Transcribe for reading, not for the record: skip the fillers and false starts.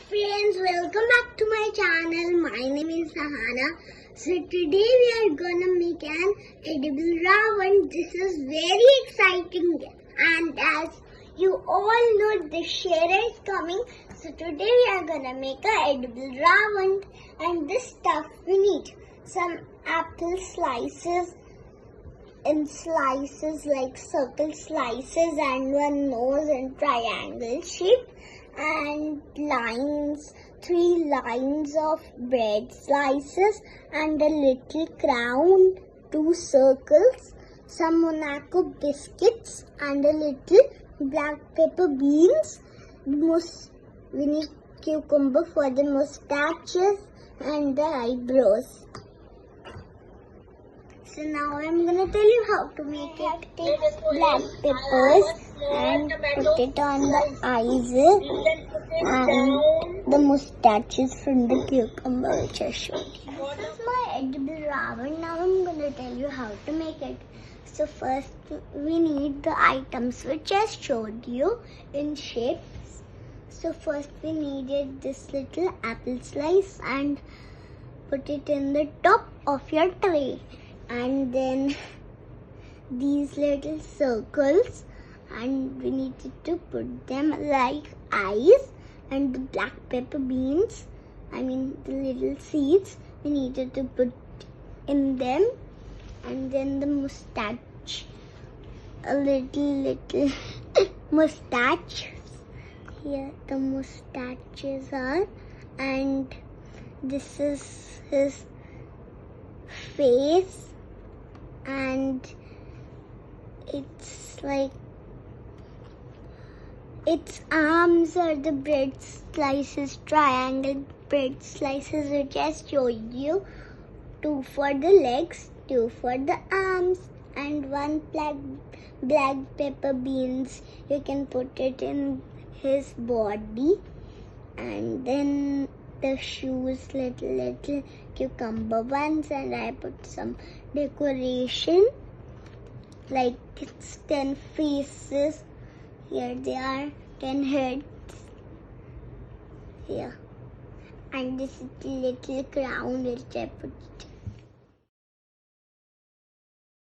friends, welcome back to my channel. My name is Sahana. So today we are gonna make an edible ravan. This is very exciting, and as you all know, Dussehra is coming. So today we are gonna make an edible ravan, and this stuff we need some apple slices in slices like circle slices, and one nose in triangle shape, and lines, 3 lines of bread slices, and a little crown, 2 circles, some Monaco biscuits, and a little black pepper beans. We need cucumber for the mustaches and the eyebrows. So now I'm gonna tell you how to make it. Take black peppers and put it on the eyes and the mustaches from the cucumber which I showed you. This is my edible ravan. Now I'm gonna tell you how to make it. So first we need the items which I showed you in shapes. So first we needed this little apple slice and put it in the top of your tray. And then these little circles, and we needed to put them like eyes, and the black pepper beans, the little seeds, we needed to put in them, and then the mustache, a little mustache. Here the mustaches are, and this is his face, and it's like its arms are the bread slices, triangle bread slices which I showed you. 2 for the legs, 2 for the arms, and 1 black pepper beans. You can put it in his body, and then the shoes, little cucumber ones, and I put some decoration like it's 10 faces. Here they are, 10 heads here, and this is the little crown which I put